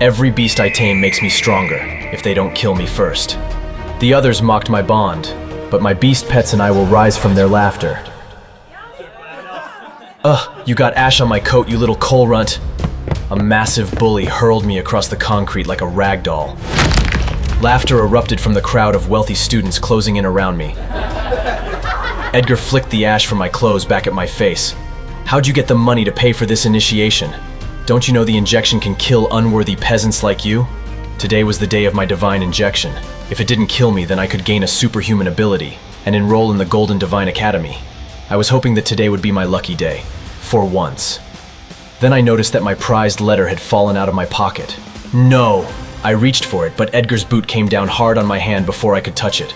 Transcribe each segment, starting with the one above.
Every beast I tame makes me stronger, if they don't kill me first. The others mocked my bond, but my beast pets and I will rise from their laughter. Ugh, you got ash on my coat, you little coal runt. A massive bully hurled me across the concrete like a rag doll. Laughter erupted from the crowd of wealthy students closing in around me. Edgar flicked the ash from my clothes back at my face. How'd you get the money to pay for this initiation? Don't you know the injection can kill unworthy peasants like you? Today was the day of my divine injection. If it didn't kill me, then I could gain a superhuman ability and enroll in the Golden Divine Academy. I was hoping that today would be my lucky day, for once. Then I noticed that my prized letter had fallen out of my pocket. No! I reached for it, but Edgar's boot came down hard on my hand before I could touch it.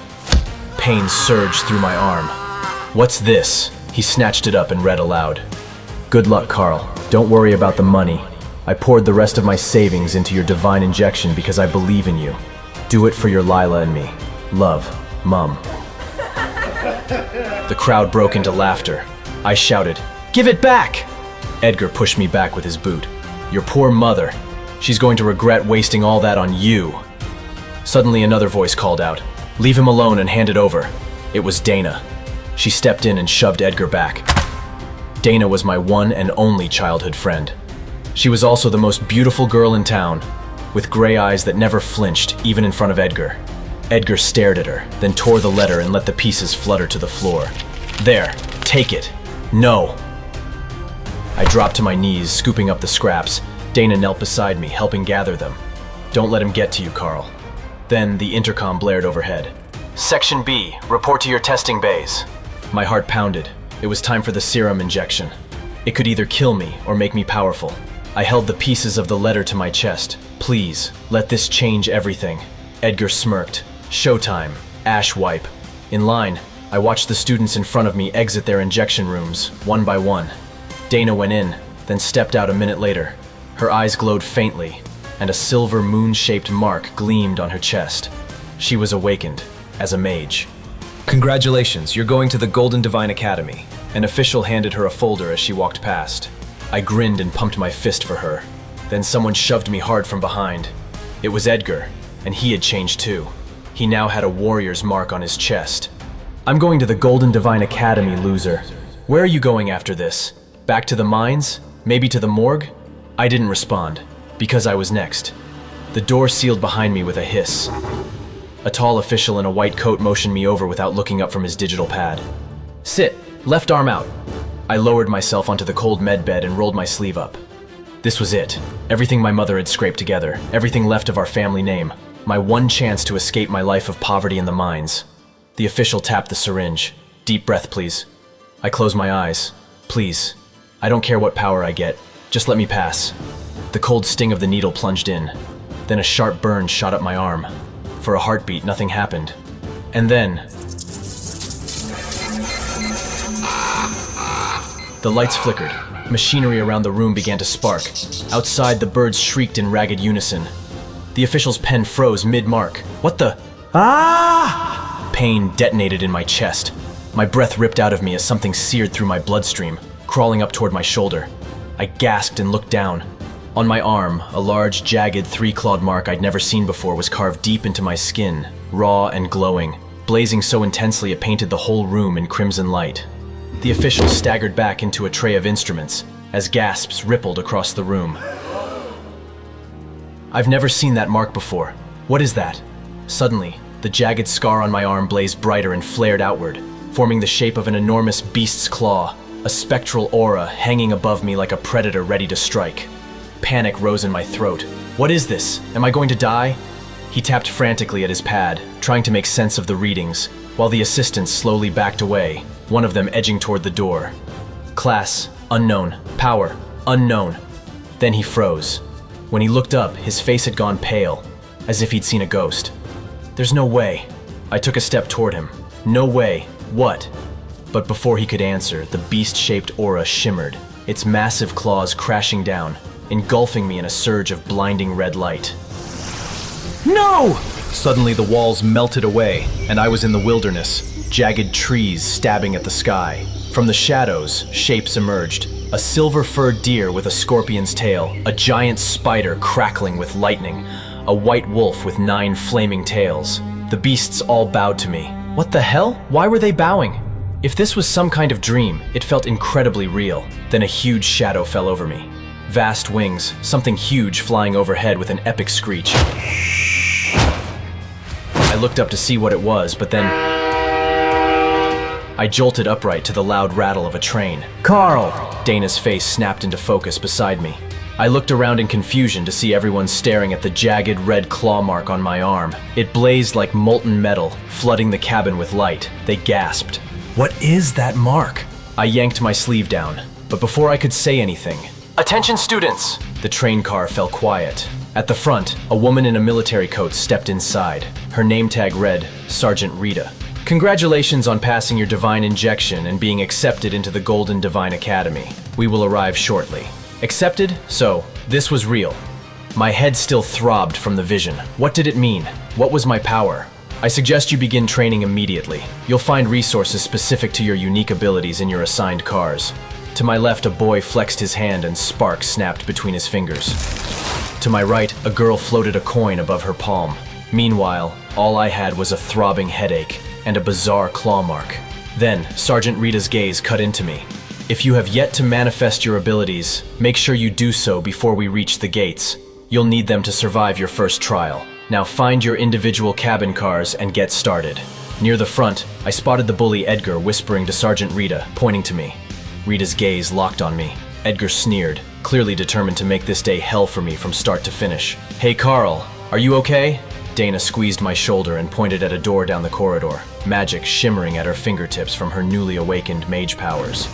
Pain surged through my arm. What's this? He snatched it up and read aloud. Good luck, Karl. Don't worry about the money. I poured the rest of my savings into your divine injection because I believe in you. Do it for your Lila and me. Love, Mum. The crowd broke into laughter. I shouted, "Give it back!" Edgar pushed me back with his boot. Your poor mother. She's going to regret wasting all that on you. Suddenly another voice called out, "Leave him alone and hand it over." It was Dana. She stepped in and shoved Edgar back. Dana was my one and only childhood friend. She was also the most beautiful girl in town, with gray eyes that never flinched, even in front of Edgar. Edgar stared at her, then tore the letter and let the pieces flutter to the floor. There, take it. No. I dropped to my knees, scooping up the scraps. Dana knelt beside me, helping gather them. Don't let him get to you, Karl. Then the intercom blared overhead. Section B, report to your testing bays. My heart pounded. It was time for the serum injection. It could either kill me or make me powerful. I held the pieces of the letter to my chest. Please, let this change everything. Edgar smirked. Showtime. Ash wipe. In line, I watched the students in front of me exit their injection rooms, one by one. Dana went in, then stepped out a minute later. Her eyes glowed faintly, and a silver moon-shaped mark gleamed on her chest. She was awakened, as a mage. Congratulations, you're going to the Golden Divine Academy. An official handed her a folder as she walked past. I grinned and pumped my fist for her. Then someone shoved me hard from behind. It was Edgar, and he had changed too. He now had a warrior's mark on his chest. I'm going to the Golden Divine Academy, loser. Where are you going after this? Back to the mines? Maybe to the morgue? I didn't respond, because I was next. The door sealed behind me with a hiss. A tall official in a white coat motioned me over without looking up from his digital pad. Sit, left arm out. I lowered myself onto the cold med bed and rolled my sleeve up. This was it. Everything my mother had scraped together, everything left of our family name. My one chance to escape my life of poverty in the mines. The official tapped the syringe. Deep breath, please. I closed my eyes. Please. I don't care what power I get. Just let me pass. The cold sting of the needle plunged in. Then a sharp burn shot up my arm. For a heartbeat, nothing happened. And then... the lights flickered. Machinery around the room began to spark. Outside, the birds shrieked in ragged unison. The official's pen froze mid-mark. What the... Ah! Pain detonated in my chest. My breath ripped out of me as something seared through my bloodstream, crawling up toward my shoulder. I gasped and looked down. On my arm, a large, jagged, three-clawed mark I'd never seen before was carved deep into my skin, raw and glowing, blazing so intensely it painted the whole room in crimson light. The official staggered back into a tray of instruments, as gasps rippled across the room. I've never seen that mark before. What is that? Suddenly, the jagged scar on my arm blazed brighter and flared outward, forming the shape of an enormous beast's claw. A spectral aura hanging above me like a predator ready to strike. Panic rose in my throat. What is this? Am I going to die? He tapped frantically at his pad, trying to make sense of the readings, while the assistants slowly backed away, one of them edging toward the door. Class, unknown. Power, unknown. Then he froze. When he looked up, his face had gone pale, as if he'd seen a ghost. There's no way. I took a step toward him. No way. What? But before he could answer, the beast-shaped aura shimmered, its massive claws crashing down, engulfing me in a surge of blinding red light. No! Suddenly the walls melted away, and I was in the wilderness, jagged trees stabbing at the sky. From the shadows, shapes emerged, A silver-furred deer with a scorpion's tail, a giant spider crackling with lightning, a white wolf with 9 flaming tails. The beasts all bowed to me. What the hell? Why were they bowing? If this was some kind of dream, it felt incredibly real. Then a huge shadow fell over me. Vast wings, something huge flying overhead with an epic screech. I looked up to see what it was, but then I jolted upright to the loud rattle of a train. "Karl!" Dana's face snapped into focus beside me. I looked around in confusion to see everyone staring at the jagged red claw mark on my arm. It blazed like molten metal, flooding the cabin with light. They gasped. "What is that mark?" I yanked my sleeve down, but before I could say anything, "Attention students!" The train car fell quiet. At the front, a woman in a military coat stepped inside. Her name tag read, Sergeant Rita. "Congratulations on passing your divine injection and being accepted into the Golden Divine Academy. We will arrive shortly." Accepted? So, this was real. My head still throbbed from the vision. What did it mean? What was my power? I suggest you begin training immediately. You'll find resources specific to your unique abilities in your assigned cars. To my left, a boy flexed his hand and sparks snapped between his fingers. To my right, a girl floated a coin above her palm. Meanwhile, all I had was a throbbing headache and a bizarre claw mark. Then, Sergeant Rita's gaze cut into me. "If you have yet to manifest your abilities, make sure you do so before we reach the gates. You'll need them to survive your first trial. Now find your individual cabin cars and get started." Near the front, I spotted the bully Edgar whispering to Sergeant Rita, pointing to me. Rita's gaze locked on me. Edgar sneered, clearly determined to make this day hell for me from start to finish. "Hey Karl, are you okay?" Dana squeezed my shoulder and pointed at a door down the corridor, magic shimmering at her fingertips from her newly awakened mage powers.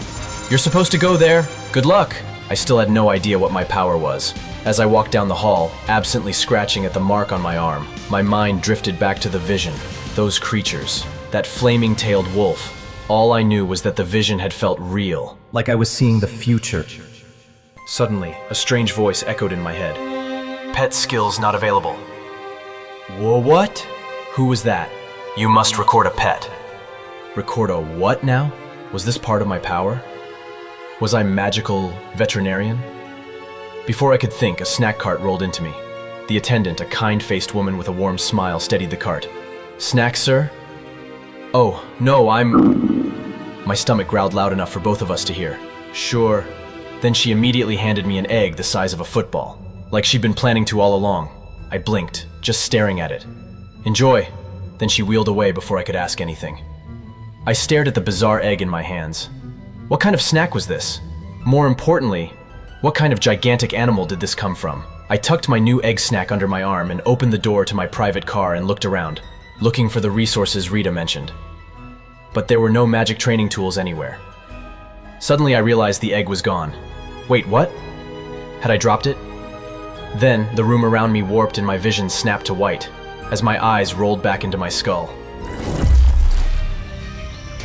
"You're supposed to go there. Good luck." I still had no idea what my power was. As I walked down the hall, absently scratching at the mark on my arm, my mind drifted back to the vision. Those creatures, that flaming-tailed wolf. All I knew was that the vision had felt real, like I was seeing the future. Suddenly, a strange voice echoed in my head. "Pet skills not available." Whoa, what? Who was that? "You must record a pet." Record a what now? Was this part of my power? Was I magical veterinarian? Before I could think, a snack cart rolled into me. The attendant, a kind-faced woman with a warm smile, steadied the cart. "Snacks, sir?" "Oh, no, My stomach growled loud enough for both of us to hear. "Sure." Then she immediately handed me an egg the size of a football, like she'd been planning to all along. I blinked, just staring at it. "Enjoy." Then she wheeled away before I could ask anything. I stared at the bizarre egg in my hands. What kind of snack was this? More importantly, what kind of gigantic animal did this come from? I tucked my new egg snack under my arm and opened the door to my private car and looked around, looking for the resources Rita mentioned. But there were no magic training tools anywhere. Suddenly I realized the egg was gone. Wait, what? Had I dropped it? Then, the room around me warped and my vision snapped to white, as my eyes rolled back into my skull.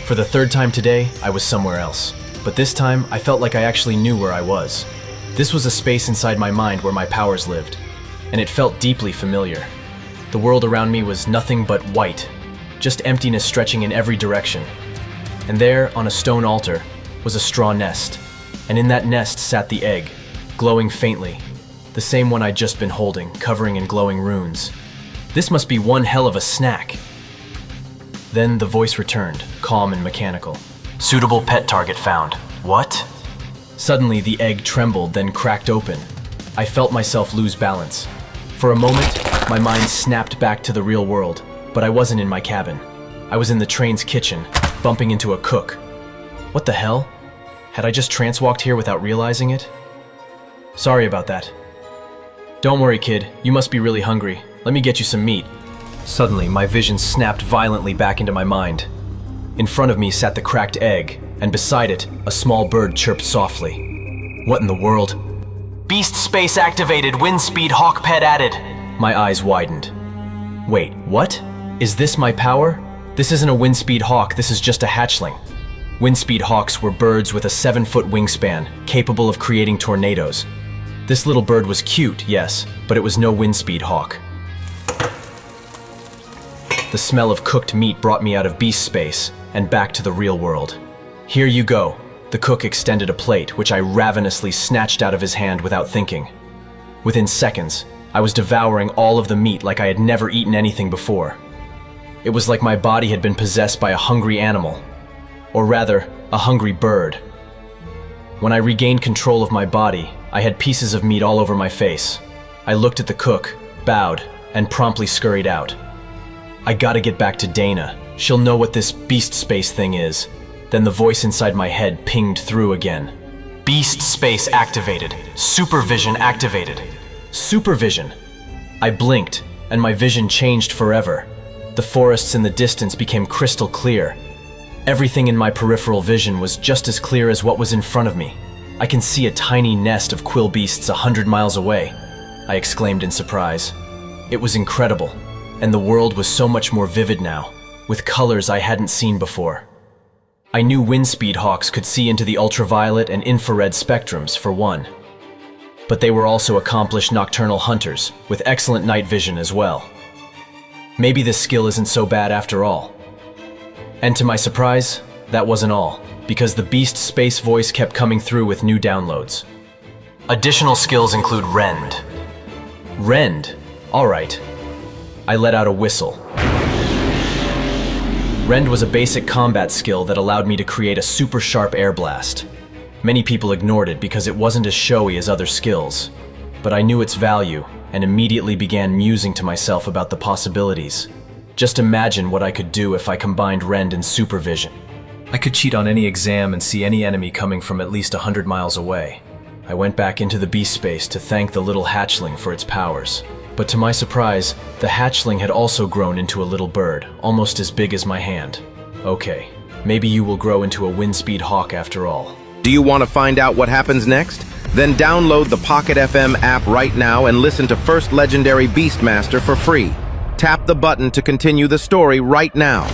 For the third time today, I was somewhere else. But this time, I felt like I actually knew where I was. This was a space inside my mind where my powers lived, and it felt deeply familiar. The world around me was nothing but white, just emptiness stretching in every direction. And there, on a stone altar, was a straw nest, and in that nest sat the egg, glowing faintly, the same one I'd just been holding, covering in glowing runes. This must be one hell of a snack. Then the voice returned, calm and mechanical. "Suitable pet target found." What? Suddenly the egg trembled, then cracked open. I felt myself lose balance. For a moment, my mind snapped back to the real world, but I wasn't in my cabin. I was in the train's kitchen, bumping into a cook. What the hell? Had I just transwalked here without realizing it? Sorry about that. Don't worry, kid. You must be really hungry. Let me get you some meat. Suddenly, my vision snapped violently back into my mind. In front of me sat the cracked egg, and beside it, a small bird chirped softly. What in the world? "Beast space activated, Windspeed Hawk pet added." My eyes widened. Wait, what? Is this my power? This isn't a Windspeed Hawk, this is just a hatchling. Windspeed Hawks were birds with a 7-foot wingspan, capable of creating tornadoes. This little bird was cute, yes, but it was no Windspeed Hawk. The smell of cooked meat brought me out of beast space and back to the real world. "Here you go. The cook extended a plate, which I ravenously snatched out of his hand without thinking. Within seconds, I was devouring all of the meat like I had never eaten anything before. It was like my body had been possessed by a hungry animal, or rather, a hungry bird. When I regained control of my body, I had pieces of meat all over my face. I looked at the cook, bowed, and promptly scurried out. I gotta get back to Dana. She'll know what this beast space thing is. Then the voice inside my head pinged through again. Beast space activated. Supervision activated. Supervision. I blinked, and my vision changed forever. The forests in the distance became crystal clear. Everything in my peripheral vision was just as clear as what was in front of me. I can see a tiny nest of quill beasts 100 miles away, I exclaimed in surprise. It was incredible, and the world was so much more vivid now, with colors I hadn't seen before. I knew Windspeed Hawks could see into the ultraviolet and infrared spectrums, for one. But they were also accomplished nocturnal hunters, with excellent night vision as well. Maybe this skill isn't so bad after all. And to my surprise, that wasn't all, because the beast space voice kept coming through with new downloads. Additional skills include Rend. Rend? Alright. I let out a whistle. Rend was a basic combat skill that allowed me to create a super sharp air blast. Many people ignored it because it wasn't as showy as other skills, but I knew its value and immediately began musing to myself about the possibilities. Just imagine what I could do if I combined Rend and supervision. I could cheat on any exam and see any enemy coming from at least 100 miles away. I went back into the beast space to thank the little hatchling for its powers. But to my surprise, the hatchling had also grown into a little bird, almost as big as my hand. Okay, maybe you will grow into a Windspeed Hawk after all. Do you want to find out what happens next? Then download the Pocket FM app right now and listen to First Legendary Beastmaster for free. Tap the button to continue the story right now.